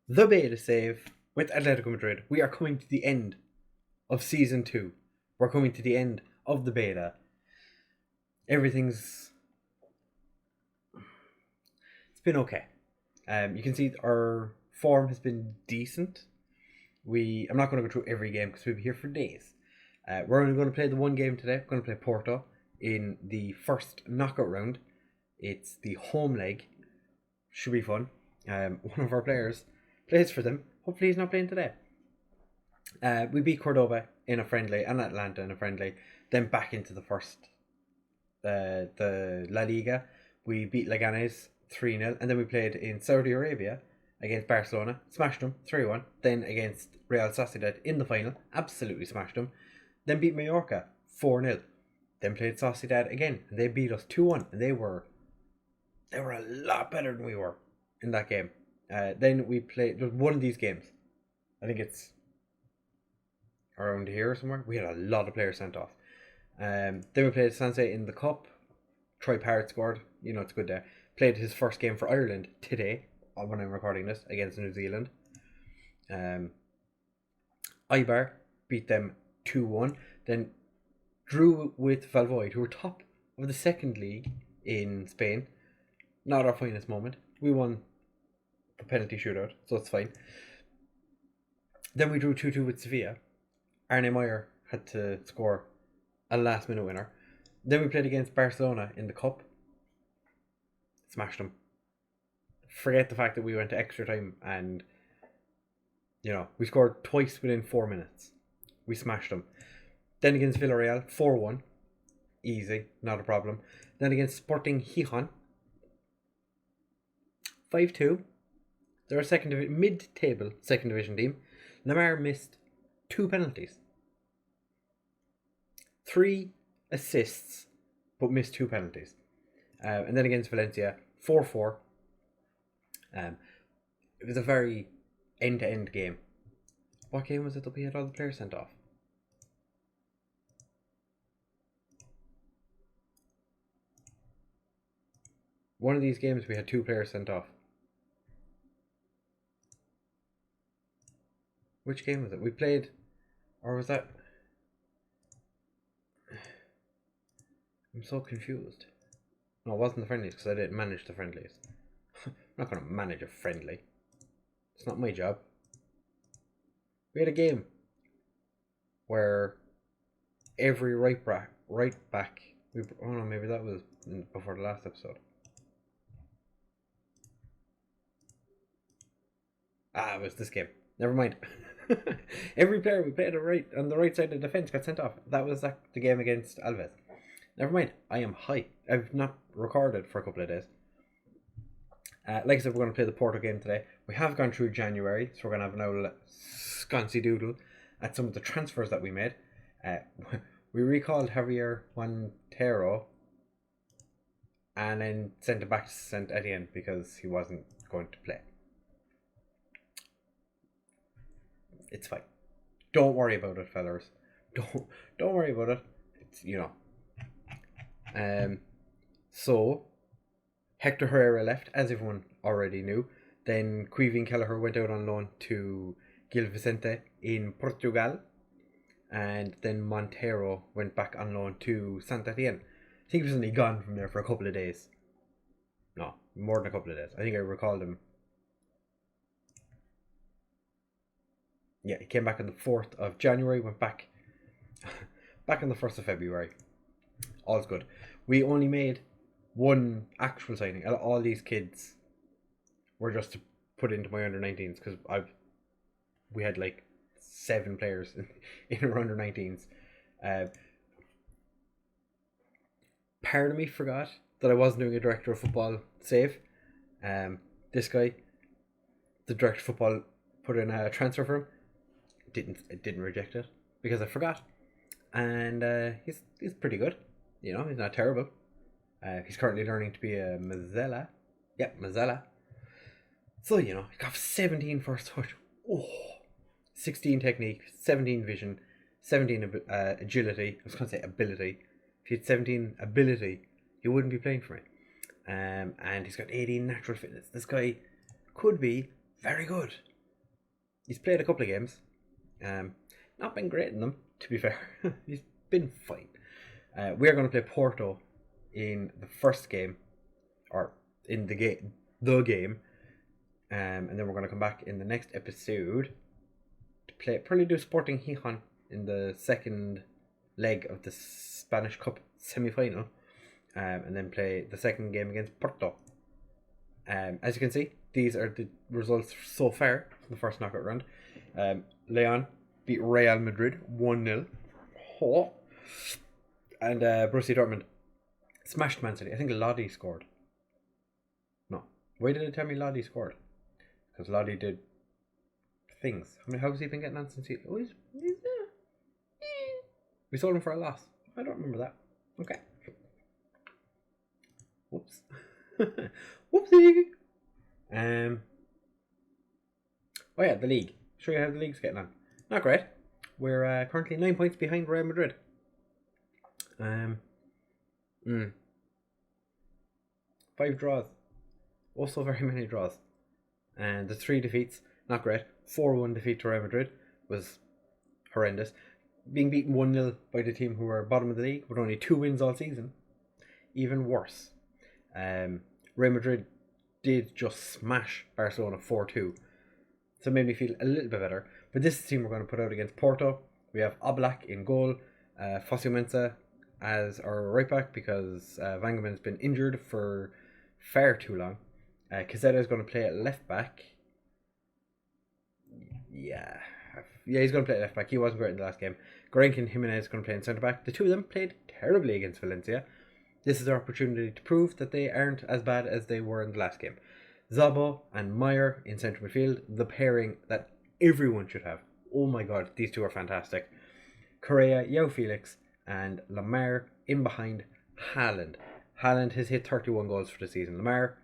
The beta save with Atletico Madrid. We are coming to the end of season 2. We're coming to the end of the beta. It's been okay. You can see our form has been decent. I'm not going to go through every game because we'll be here for days. We're only going to play the one game today. We're going to play Porto in the first knockout round. It's the home leg. Should be fun. One of our players plays for them. Hopefully he's not playing today. We beat Cordoba in a friendly and Atlanta in a friendly. Then back into the first, the La Liga. We beat Leganes 3-0. And then we played in Saudi Arabia against Barcelona. Smashed them 3-1. Then against Real Sociedad in the final. Absolutely smashed them. Then beat Mallorca 4-0. Then played Sociedad again. And they beat us 2-1. And they were a lot better than we were in that game. Then we played one of these games. I think it's around here somewhere. We had a lot of players sent off. Then we played Sanse in the cup. Troy Parrott scored. You know, it's good there. Played his first game for Ireland today, when I'm recording this, against New Zealand. Eibar beat them 2-1. Then drew with Valvoid, who were top of the second league in Spain. Not our finest moment. We won the penalty shootout, so it's fine. Then we drew 2-2 with Sevilla. Arne Meyer had to score a last minute winner. Then we played against Barcelona in the cup. Smashed them. Forget the fact that we went to extra time and, you know, we scored twice within 4 minutes. We smashed them. Then against Villarreal, 4-1. Easy, not a problem. Then against Sporting Gijón, 5-2. They're a mid-table second division team. Neymar missed 2 penalties. 3 assists, but missed 2 penalties. And then against Valencia, 4-4. It was a very end-to-end game. What game was it that we had all the players sent off? One of these games we had 2 players sent off. Which game was it? We played, or was that? I'm so confused. No, it wasn't the friendlies because I didn't manage the friendlies. I'm not going to manage a friendly. It's not my job. We had a game where every right back. Oh no, maybe that was before the last episode. It was this game. Never mind. Every player we played on the right side of the defence got sent off. That was the game against Alves. Never mind. I am high. I've not recorded for a couple of days. Like I said, we're going to play the Porto game today. We have gone through January, so we're going to have an old sconcy doodle at some of the transfers that we made. We recalled Javier Montero and then sent it back to Saint Etienne because he wasn't going to play. It's fine. Don't worry about it, fellas. Don't worry about it. It's, you know. So Hector Herrera left, as everyone already knew. Then Quivin Kelleher went out on loan to Gil Vicente in Portugal. And then Montero went back on loan to Saint Etienne. I think he was only gone from there for a couple of days. No, more than a couple of days. I think I recalled him. Yeah, he came back on the 4th of January, went back on the 1st of February. All's good. We only made one actual signing. All these kids were just to put into my under-19s because we had like 7 players in our under-19s. Part of me forgot that I wasn't doing a director of football save. This guy, the director of football, put in a transfer for him. Didn't reject it because I forgot, and he's pretty good. You know, he's not terrible. He's currently learning to be a Mazzella. Yep, Mazzella. So, you know, he got 17 first touch. 16 technique, 17 vision, 17 agility. I was going to say ability. If he had 17 ability, he wouldn't be playing for me. And he's got 18 natural fitness. This guy could be very good. He's played a couple of games. Not been great in them, to be fair. He's been fine. We're going to play Porto in the first game, or in the game, and then we're going to come back in the next episode to probably do Sporting Gijón in the second leg of the Spanish Cup semi-final, and then play the second game against Porto. As you can see, these are the results so far from the first knockout round. Leon beat Real Madrid 1-0. Oh. And Borussia Dortmund smashed Man City. I think Lodi scored. No. Why did it tell me Lodi scored? Because Lodi did things. How has he been getting on since he... Oh, we sold him for a loss. I don't remember that. Okay. Whoops. Whoopsie. Oh yeah, the league. Show you how the league's getting on. Not great. We're currently 9 points behind Real Madrid. 5 draws. Also very many draws. And the 3 defeats, not great. 4-1 defeat to Real Madrid was horrendous. Being beaten 1-0 by the team who were bottom of the league with only 2 wins all season, even worse. Real Madrid did just smash Barcelona 4-2. So it made me feel a little bit better. But this is the team we're going to put out against Porto. We have Oblak in goal, Fosu as our right back because Vangeman's been injured for far too long. Cazetta is going to play at left back. Yeah, he's going to play at left back. He wasn't great in the last game. Gorenka and Jimenez is going to play in centre back. The two of them played terribly against Valencia. This is our opportunity to prove that they aren't as bad as they were in the last game. Zabo and Meyer in centre midfield, the pairing that everyone should have. Oh my god, these two are fantastic. Correa, João Felix, and Lamar in behind Haaland. Haaland has hit 31 goals for the season. Lamar,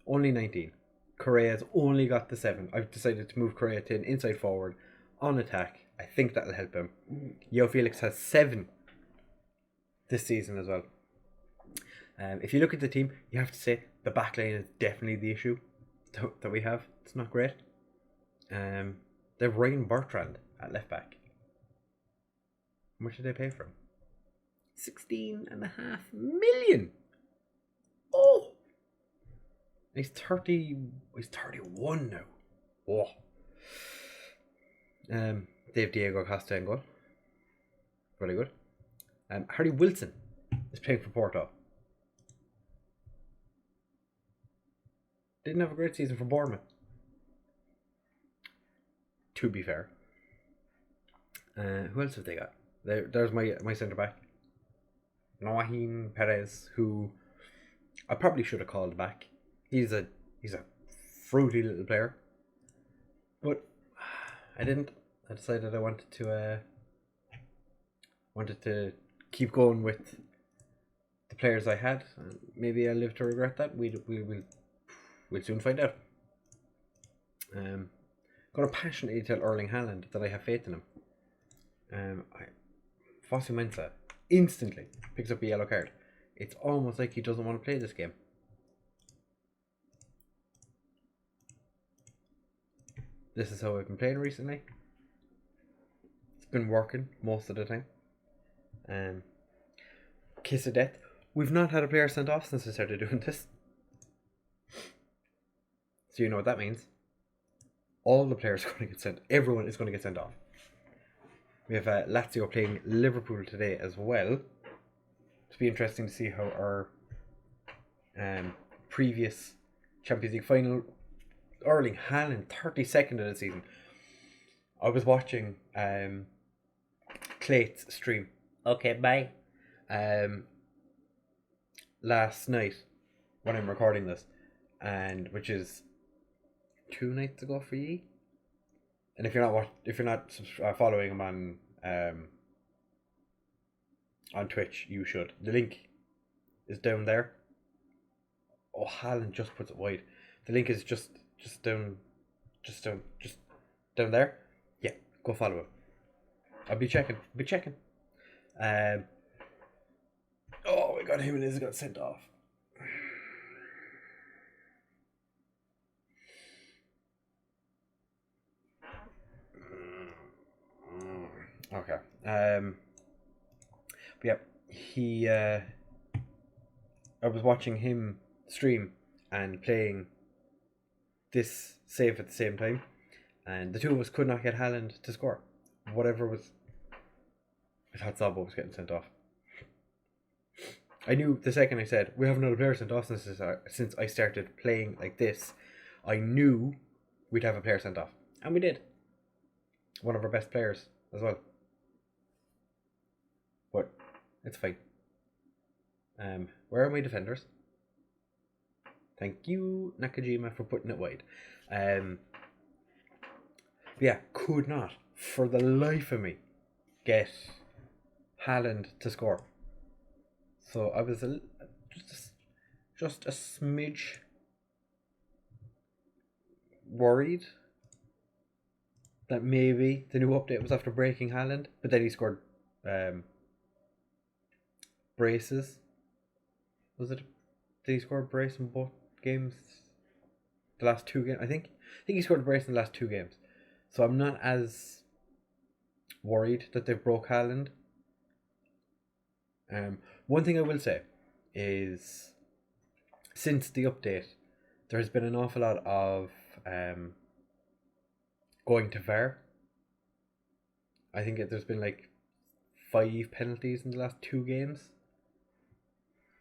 only 19. Correa's only got the 7. I've decided to move Correa to an inside forward on attack. I think that'll help him. João Felix has 7 this season as well. If you look at the team, you have to say the back line is definitely the issue that we have. It's not great. They've Ryan Bertrand at left back. How much did they pay for him? 16.5 million. Oh, he's 30. He's 31 now. Oh. They have Diego Costa in goal. Very good. Harry Wilson is playing for Porto. Didn't have a great season for Bournemouth, to be fair. Who else have they got? There's my centre back, Noahim Perez, who I probably should have called back. He's a fruity little player, but I didn't. I decided I wanted to keep going with the players I had. Maybe I'll live to regret that. We'll soon find out. Gonna passionately tell Erling Haaland that I have faith in him. Fosu Mensah instantly picks up a yellow card. It's almost like he doesn't want to play this game. This is how I've been playing recently. It's been working most of the time. Kiss of death. We've not had a player sent off since I started doing this. So you know what that means. All the players are going to get sent. Everyone is going to get sent off. We have Lazio playing Liverpool today as well. It'll be interesting to see how our previous Champions League final, Erling Haaland, 32nd of the season. I was watching Clayt's stream. Okay, bye. Last night when I'm recording this, and which is 2 nights ago for ye. And if you're not following him on Twitch, you should. The link is down there. Oh, Haaland just puts it wide. The link is just down there. Yeah, go follow him. I'll be checking. Um, oh my god, him and Liz got sent off. Okay. But yeah, he. I was watching him stream and playing this save at the same time, and the two of us could not get Haaland to score. Whatever was. I thought Zabo was getting sent off. I knew the second I said we have another player sent off since I started playing like this, I knew we'd have a player sent off, and we did. One of our best players as well. But it's fine. Where are my defenders? Thank you, Nakajima, for putting it wide. Yeah, could not, for the life of me, get Haaland to score. So I was just a smidge worried that maybe the new update was after breaking Haaland, but then he scored braces. Was it? Did he score a brace in both games? The last two games, I think he scored a brace in the last two games. So I'm not as worried that they've broke Haaland. One thing I will say is, since the update, there has been an awful lot of going to VAR. I think there's been like 5 penalties in the last 2 games.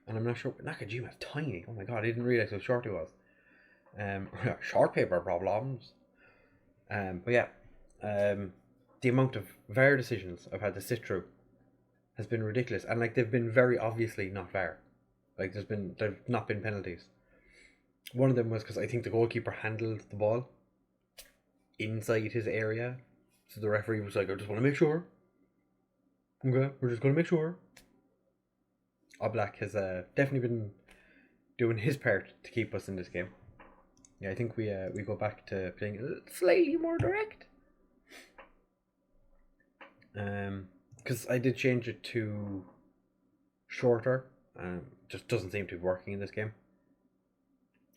And I'm not sure. Nakajima's tiny. Oh my god, I didn't realize how short he was. Short paper problems. But yeah, the amount of VAR decisions I've had to sit through has been ridiculous, and like they've been very obviously not VAR. Like there've not been penalties. One of them was because I think the goalkeeper handled the ball inside his area, so the referee was like, "I just want to make sure." Okay, we're just going to make sure. Oblak has definitely been doing his part to keep us in this game. Yeah, I think we go back to playing slightly more direct. Because I did change it to shorter. Just doesn't seem to be working in this game.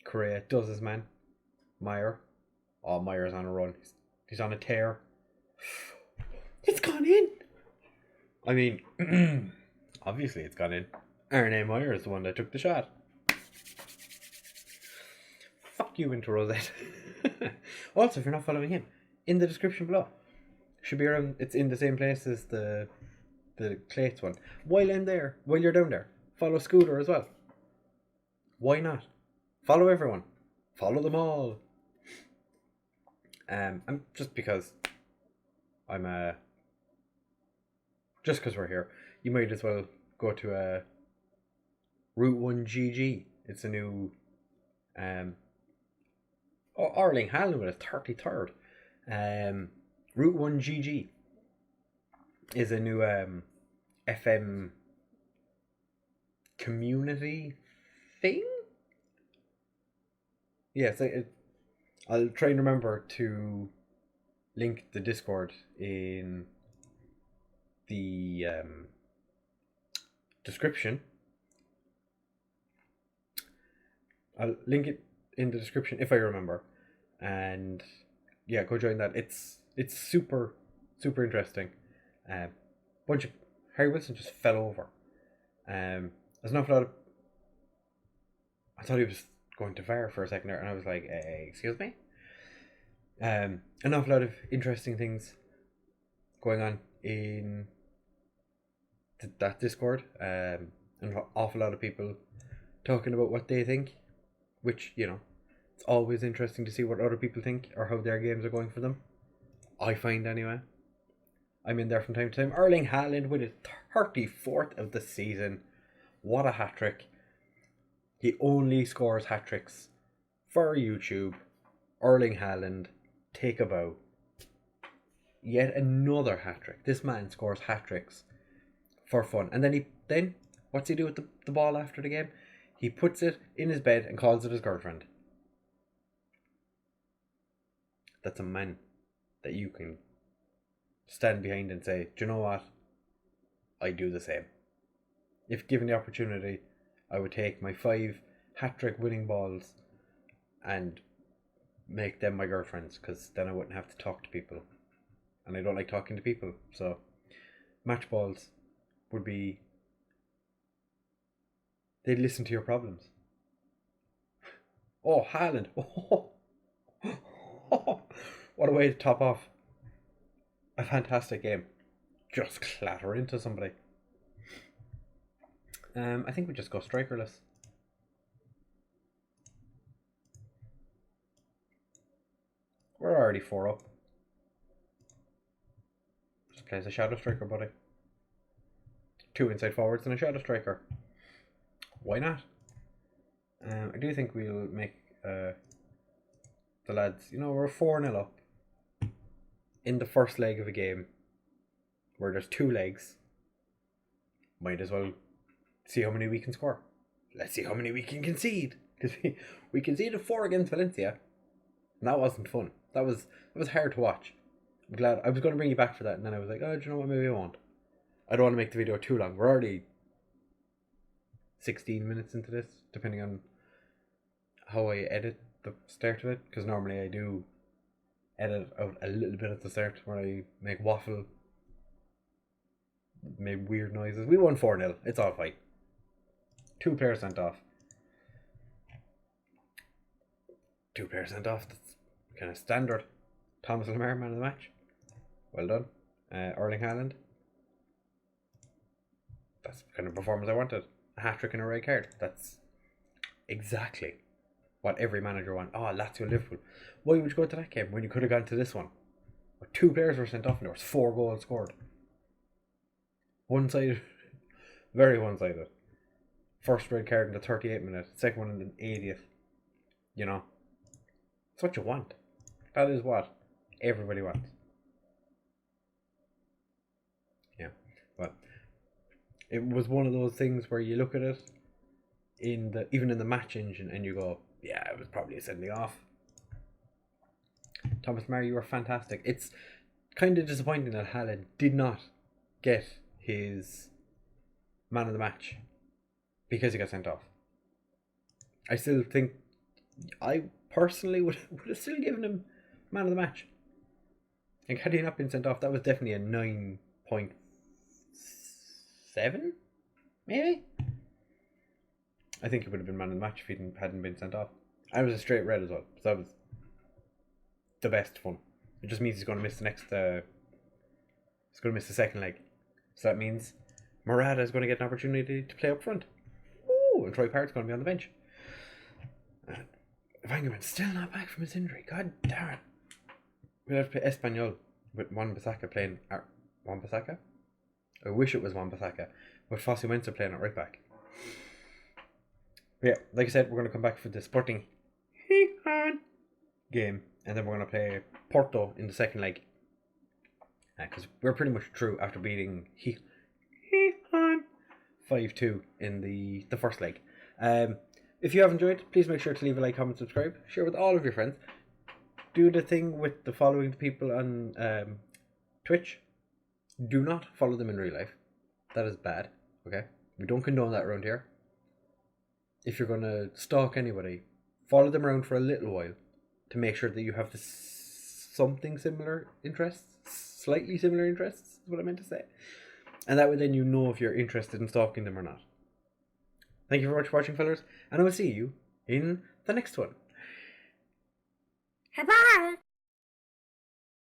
Correa does his man. Meyer. Oh, Meyer's on a run. He's on a tear. It's gone in! I mean, obviously it's gone in. Arne Meyer is the one that took the shot. Fuck you, IntoRowZ. Also, if you're not following him, in the description below, should be around. It's in the same place as the Clates one. While you're down there, follow scootR as well. Why not? Follow everyone. Follow them all. I'm just because just because we're here, you might as well go to Route 1 GG. It's a new Erling Haaland with a 33rd. Route 1 GG is a new FM community thing. Yes, I'll try and remember to link the Discord in the description. I'll link it in the description if I remember, and yeah, go join that. It's super interesting. Bunch of Harry Wilson just fell over. There's an awful lot of. I thought he was going to VAR for a second there, and I was like, excuse me. An awful lot of interesting things going on in that Discord. And an awful lot of people talking about what they think, which, you know, it's always interesting to see what other people think or how their games are going for them. I find anyway. I'm in there from time to time. Erling Haaland with his 34th of the season. What a hat-trick. He only scores hat-tricks for YouTube. Erling Haaland, take a bow. Yet another hat-trick. This man scores hat-tricks for fun. And then what's he do with the ball after the game? He puts it in his bed and calls it his girlfriend. That's a man that you can stand behind and say, do you know what? I do the same. If given the opportunity, I would take my 5 hat-trick winning balls and make them my girlfriends, because then I wouldn't have to talk to people. And I don't like talking to people, so match balls would be... they'd listen to your problems. Oh, Haaland. Oh, what a way to top off a fantastic game. Just clatter into somebody. I think we just go strikerless. We're already 4 up. Just plays a shadow striker, buddy. 2 inside forwards and a shadow striker. Why not? I do think we'll make the lads, we're 4-0 up in the first leg of a game where there's 2 legs. Might as well see how many we can score. Let's see how many we can concede, because we conceded 4 against Valencia, and that wasn't fun. That was hard to watch. I'm glad. I was going to bring you back for that, and then I was like, oh, do you know what? Maybe I won't. I don't want to make the video too long. We're already 16 minutes into this, depending on how I edit the start of it, because normally I do edit out a little bit at the start where I make waffle, make weird noises. We won 4-0. It's all fine. 2 players sent off. 2 players sent off. That's kind of standard. Thomas Lemar, man of the match. Well done. Erling Haaland. That's the kind of performance I wanted. A hat-trick and a red card. That's exactly what every manager wants. Oh, Lazio Liverpool. Why would you go to that game when you could have gone to this one? Where 2 players were sent off and there was 4 goals scored. One-sided. Very one-sided. First red card in the 38th minute. Second one in the 80th. It's what you want. That is what everybody wants. Yeah. But it was one of those things where you look at it even in the match engine and you go, yeah, it was probably a sending off. Thomas Lemar, you were fantastic. It's kind of disappointing that Haaland did not get his man of the match because he got sent off. I still think I personally would have still given him man of the match. And had he not been sent off, that was definitely a 9.7, maybe? I think he would have been man of the match if he hadn't been sent off. I was a straight red as well, so that was the best fun. It just means he's going to miss the next. He's going to miss the second leg, so that means Morata is going to get an opportunity to play up front. Ooh, and Troy Parrott's going to be on the bench. Vangerman's still not back from his injury. God damn it. We'll have to play Espanyol with Wan-Bissaka playing at Wan-Bissaka. I wish it was Wan-Bissaka, with Fossey Mensah playing at right back. But yeah, like I said, we're going to come back for the Sporting game, and then we're going to play Porto in the second leg. Because we're pretty much through after beating 5-2 in the first leg. If you have enjoyed, please make sure to leave a like, comment, subscribe, share with all of your friends. Do the thing with the following people on Twitch. Do not follow them in real life. That is bad, okay? We don't condone that around here. If you're going to stalk anybody, follow them around for a little while to make sure that you have something similar interests, slightly similar interests, is what I meant to say. And that way then you know if you're interested in stalking them or not. Thank you very much for watching, fellas, and I will see you in the next one. Bye-bye.